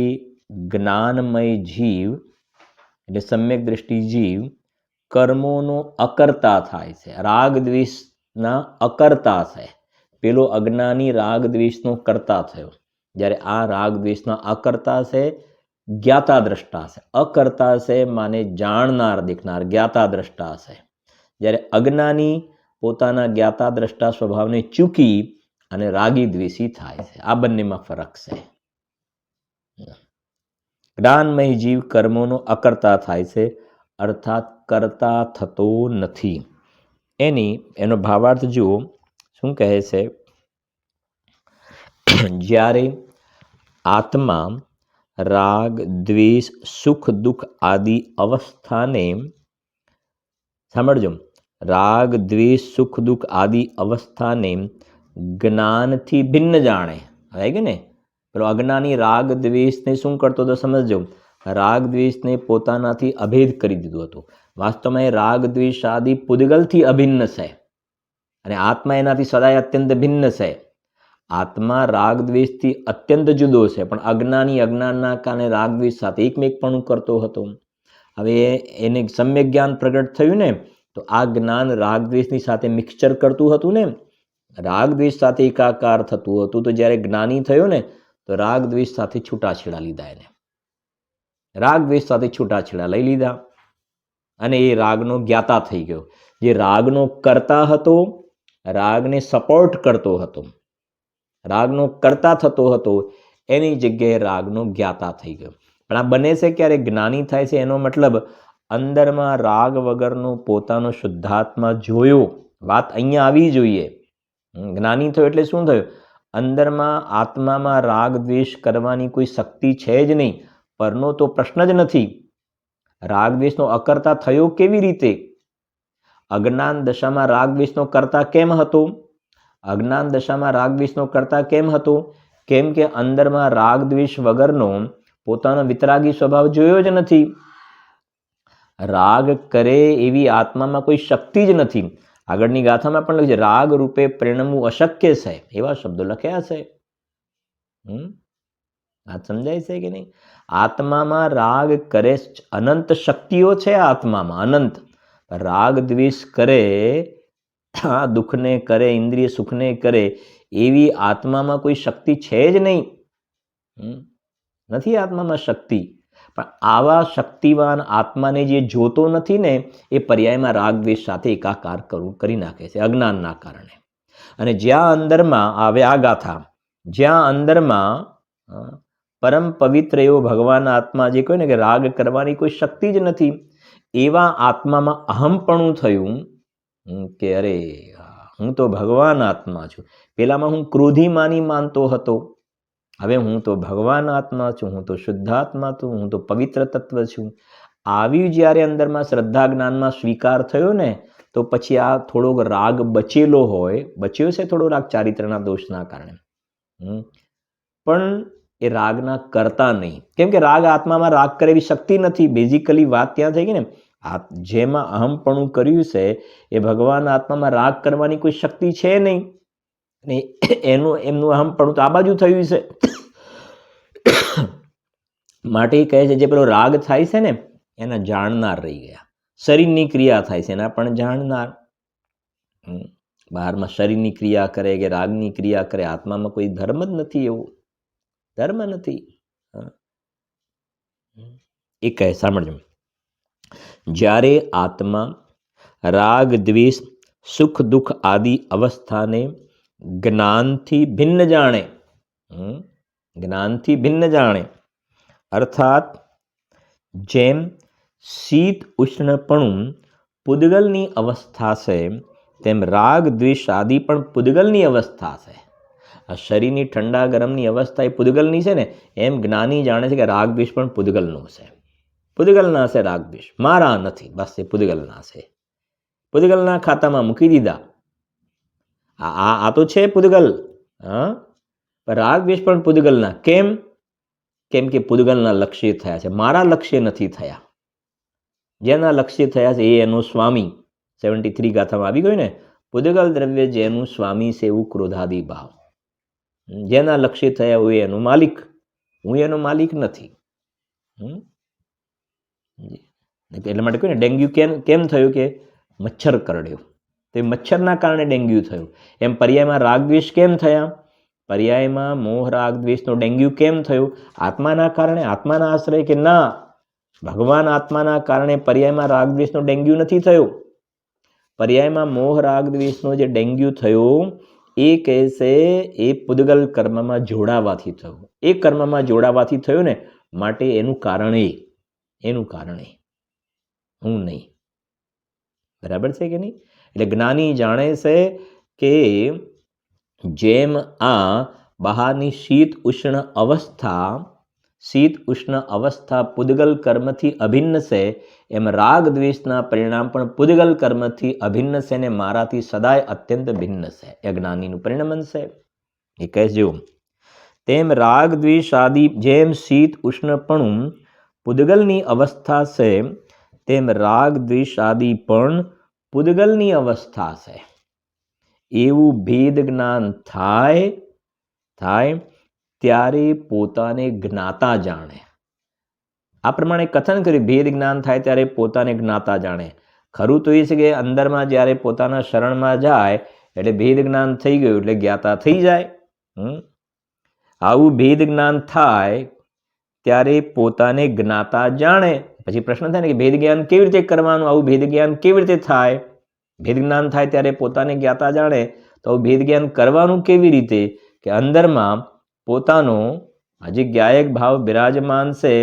જ્ઞાનમય જીવ એટલે સમ્યક દ્રષ્ટિ જીવ કર્મોનો અકર્તા થાય છે. રાગ દ્વેષના અકર્તા છે. પેલો અજ્ઞાની રાગ દ્વેષનો કરતા થયો, જ્યારે આ રાગ દ્વેષના અકર્તા છે, જ્ઞાતા દ્રષ્ટા છે. અકર્તા છે માને જાણનાર દેખનાર, જ્ઞાતા દ્રષ્ટા છે. જ્યારે અજ્ઞાની પોતાના જ્ઞાતા દ્રષ્ટા સ્વભાવને ચૂકી અને રાગી દ્વેષી થાય છે. આ બંનેમાં ફરક છે. જ્ઞાનમય જીવ કર્મોનો અકર્તા થાય છે, અર્થાત કરતા થતો નથી. એનો ભાવાર્થ જુઓ, શું કહે છે? જ્યારે આત્મા રાગ દ્વેષ સુખ દુઃખ આદિ અવસ્થાને, સાંભળજો, રાગ દ્વેષ સુખ દુઃખ આદિ અવસ્થાને જ્ઞાનથી ભિન્ન જાણે. આવે કે ને, પેલો અજ્ઞાની રાગ દ્વેષને શું કરતો હતો સમજજો, રાગ દ્વેષને પોતાનાથી અભેદ કરી દીધું હતું. વાસ્તવમાં એ રાગ દ્વેષ આદિ પૂદગલથી અભિન્ન છે અને આત્મા એનાથી સદાય અત્યંત ભિન્ન છે. આત્મા રાગ દ્વેષથી અત્યંત જુદો છે, પણ અજ્ઞાની અજ્ઞાનના કારણે રાગ દ્વેષ સાથે એકમેકપણું કરતો હતો. હવે એને સમ્યક જ્ઞાન પ્રગટ થયું ને, તો આ જ્ઞાન રાગ દ્વેષની સાથે મિક્સચર કરતું હતું ને, રાગ દ્વેષ સાથે એકાકાર થતું હતું. તો જ્યારે જ્ઞાની થયો ને, તો રાગ દ્વેષ સાથે છૂટાછેડા લીધા. એને રાગ દ્વેષ સાથે છૂટાછેડા લઈ લીધા અને એ રાગનો જ્ઞાતા થઈ ગયો. જે રાગનો કરતા હતો, રાગને સપોર્ટ કરતો હતો, રાગનો કરતા થતો હતો, એની જગ્યાએ રાગનો જ્ઞાતા થઈ ગયો. પણ આ બને છે ક્યારે? જ્ઞાની થાય છે. એનો મતલબ અંદરમાં રાગ વગરનો પોતાનો શુદ્ધાત્મા જોયો. વાત અહીંયા આવી જોઈએ. જ્ઞાની થયો એટલે શું થયું? અંદરમાં આત્મામાં રાગ દ્વેષ કરવાની કોઈ શક્તિ છે જ નહીં. પરનો તો પ્રશ્ન જ નથી. રાગ દ્વેષનો અકર્તા થયો કેવી રીતે? અજ્ઞાન દશામાં રાગ દ્વેષનો કરતા કેમ હતો? અજ્ઞાન દશામાં રાગ દ્વેષનો કરતા કેમ હતો? કેમ કે અંદરમાં રાગ દ્વેષ વગરનો પોતાનો વિતરાગી સ્વભાવ જોયો જ નથી. રાગ કરે એવી આત્મામાં કોઈ શક્તિ જ નથી. આગળની ગાથામાં પણ લખ્યું છે રાગ રૂપે પરિણમવું અશક્ય છે, એવા શબ્દો લખ્યા છે. આ સમજાય છે કે નહીં? આત્મામાં રાગ કરે, અનંત શક્તિઓ છે આત્મામાં, અનંત. રાગ દ્વેષ કરે, આ દુઃખને કરે, ઇન્દ્રિય સુખને કરે, એવી આત્મામાં કોઈ શક્તિ છે જ નહીં. નથી આત્મામાં શક્તિ. પણ આવા શક્તિવાન આત્માને જે જોતો નથી ને, એ પર્યાયમાં રાગ દ્વેષ સાથે એકાકાર કરી નાખે છે અજ્ઞાનના કારણે. અને જ્યાં અંદરમાં આવે આ ગાથા, જ્યાં અંદરમાં પરમ પવિત્ર એવો ભગવાન આત્મા જે કહે ને કે રાગ કરવાની કોઈ શક્તિ જ નથી, એવા આત્મામાં અહમપણું થયું કે અરે હું તો ભગવાન આત્મા છું. પેલામાં હું ક્રોધી માનતો હતો, હવે હું તો ભગવાન આત્મા છું, હું તો શુદ્ધાત્મા છું, હું તો પવિત્ર તત્વ છું. આવી જ્યારે અંદરમાં શ્રદ્ધા જ્ઞાનમાં સ્વીકાર થયો ને, તો પછી આ થોડોક રાગ બચેલો હોય, બચ્યો છે થોડો રાગ ચારિત્રના દોષના કારણે, પણ એ રાગના કરતા નહીં. કેમ કે રાગ આત્મામાં રાગ કરે એવી શક્તિ નથી. બેઝિકલી વાત ત્યાં થઈ ગઈ ને, જેમાં અહમપણું કર્યું છે એ ભગવાન આત્મામાં રાગ કરવાની કોઈ શક્તિ છે નહીં. એમનું અહમપણું તો આ બાજુ થયું છે. માટે કહે છે જે પેલો રાગ થાય છે ને, એના જાણનાર રહી ગયા. શરીરની ક્રિયા થાય છે એના પણ જાણનાર. બહારમાં શરીરની ક્રિયા કરે કે રાગની ક્રિયા કરે, આત્મામાં કોઈ ધર્મ જ નથી, એવો ધર્મ નથી. એ કહે, સાંભળજો, જ્યારે આત્મા રાગ દ્વેષ સુખ દુઃખ આદિ અવસ્થાને જ્ઞાનથી ભિન્ન જાણે, જ્ઞાનથી ભિન્ન જાણે, અર્થાત જેમ શીત ઉષ્ણપણું પૂદગલની અવસ્થા છે, તેમ રાગ દ્વેષ આદિ પણ પૂદગલની અવસ્થા છે. આ શરીરની ઠંડા ગરમની અવસ્થા એ પૂદગલની છે ને, એમ જ્ઞાની જાણે છે કે રાગ દ્વેષ પણ પૂદગલનો છે. પૂદગલના છે રાગ દ્વેષ, મારા નથી, બસ એ પૂદગલના છે. પૂદગલના ખાતામાં મૂકી દીધા. આ તો છે પૂદગલ, રાગ દ્વેષ પણ પૂદગલના. કેમ? કેમ કે પૂદગલના લક્ષ્ય થયા છે, મારા લક્ષ્ય નથી થયા. જેના લક્ષ્ય થયા છે એ એનો સ્વામી. 73 ગાથામાં આવી ગયું ને, પૂદગલ દ્રવ્ય જેનું સ્વામી છે એવું ક્રોધાદિ ભાવ. જેના લક્ષ્ય થયા હોય એનો માલિક, હું એનો માલિક નથી. એટલા માટે કહ્યું ને, ડેન્ગ્યુ કેમ થયું? કે મચ્છર કરડ્યો, તો એ મચ્છરના કારણે ડેન્ગ્યુ થયું. એમ પર્યાયમાં રાગ દ્વેષ કેમ થયા? પર્યાયમાં મોહ રાગ દ્વેષનો ડેન્ગ્યુ કેમ થયું? આત્માના કારણે, આત્માના આશ્રય. કે ના, ભગવાન આત્માના કારણે પર્યાયમાં રાગ દ્વેષનો ડેન્ગ્યુ નથી થયો. પર્યાયમાં મોહ રાગ દ્વેષનો જે ડેન્ગ્યુ થયો એ કહે છે એ પૂદગલ કર્મમાં જોડાવાથી થયું. એ કર્મમાં જોડાવાથી થયું ને, માટે એનું કારણ એ, હું નહીં. બરાબર છે કે નહીં? એટલે જ્ઞાની જાણે છે કે જેમ આ બહારની શીત ઉષ્ણ અવસ્થા પૂદગલ કર્મથી અભિન્ન છે, એમ રાગ દ્વેષના પરિણામ પણ પૂદગલ કર્મથી અભિન્ન છે ને મારાથી સદાય અત્યંત ભિન્ન છે. એ જ્ઞાનીનું પરિણમન છે. એ કહેજો, તેમ રાગ દ્વેષ આદિ જેમ શીત ઉષ્ણપણું પૂદગલની અવસ્થા છે, તેમ રાગ દ્વેષ આદિ પણ પૂદગલની અવસ્થા છે. એવું ભેદ જ્ઞાન થાય ત્યારે પોતાને જ્ઞાતા જાણે. આ પ્રમાણે કથન કર્યું, ભેદ જ્ઞાન થાય ત્યારે પોતાને જ્ઞાતા જાણે. ખરું તો એ છે કે અંદરમાં જ્યારે પોતાના શરણમાં જાય એટલે ભેદ જ્ઞાન થઈ ગયું એટલે જ્ઞાતા થઈ જાય. આવું ભેદ જ્ઞાન થાય ત્યારે પોતાને જ્ઞાતા જાણે. પછી પ્રશ્ન થાય ને કે ભેદ જ્ઞાન કેવી રીતે કરવાનું? આવું ભેદ જ્ઞાન કેવી રીતે થાય? ભેદ જ્ઞાન થાય ત્યારે પોતાને જ્ઞાતા જાણે, તો આવું ભેદ જ્ઞાન કરવાનું કેવી રીતે? કે અંદરમાં પોતાનો હજી જ્ઞાયક ભાવ બિરાજમાન છે,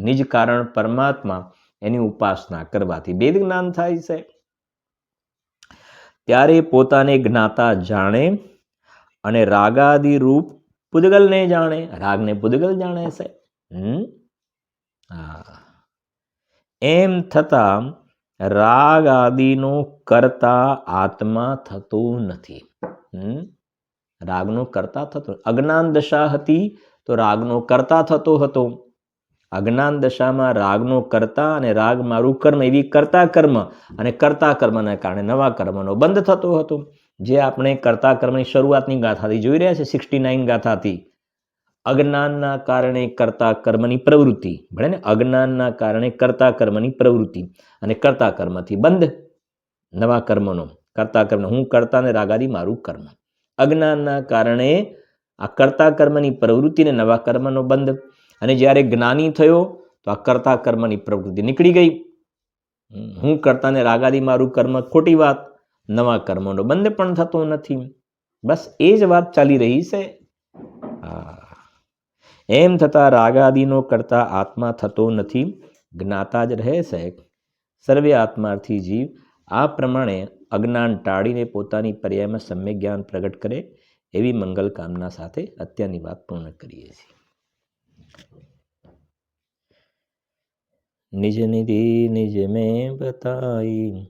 નિજ કારણ પરમાત્મા, એની ઉપાસના કરવાથી ભેદ જ્ઞાન થાય છે. ત્યારે પોતાને જ્ઞાતા જાણે અને રાગાદિ રૂપ પૂદગલને જાણે. રાગને પૂદગલ જાણે છે. એમ થતા રાગ આદિનો કરતા આત્મા થતો નથી. રાગનો કરતા થતો, અજ્ઞાન દશા હતી તો રાગનો કરતા થતો હતો. અજ્ઞાન દશામાં રાગનો કર્તા અને રાગ મારું કર્મ એવી કર્તા કર્મ અને કર્તા કર્મના કારણે નવા કર્મનો બંધ થતો હતો. જે આપણે કર્તા કર્મની શરૂઆતની ગાથાથી જોઈ રહ્યા છે, 69 ગાથાથી. અજ્ઞાનના કારણે કર્તા કર્મની પ્રવૃત્તિ, ભલે ને, અજ્ઞાનના કારણે કર્તા કર્મની પ્રવૃત્તિ અને કર્તા કર્મથી બંધ નવા કર્મનો. કર્તા કર્મ, હું કર્તા ને રાગાદી મારું કર્મ. અજ્ઞાનના કારણે આ કર્તા કર્મની પ્રવૃત્તિ ને નવા કર્મનો બંધ. અને જ્યારે જ્ઞાની થયો તો આ કર્તા કર્મની પ્રવૃત્તિ નીકળી ગઈ. હું કર્તા ને રાગાદી મારું કર્મ, ખોટી વાત. નવા કર્મનો બંધ પણ થતો નથી. બસ એ જ વાત ચાલી રહી છે. એમ થતા રાગાદીનો કરતા આત્મા થતો નથી, જ્ઞાતા જ રહે છે. સર્વે આત્માર્થી જીવ આ પ્રમાણે અજ્ઞાન ટાળીને પોતાની પર્યાયમાં સમ્યક જ્ઞાન પ્રગટ કરે એવી મંગલ કામના સાથે અત્યારની વાત પૂર્ણ કરીએ છીએ. નિજ નિધિ નિજ મેં બતાઈ,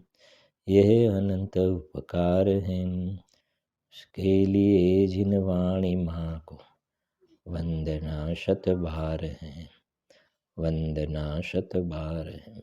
यह अनंत उपकार है, उसके लिए जिन वाणी माँ को वंदना शत बार है, वंदना शत बार है.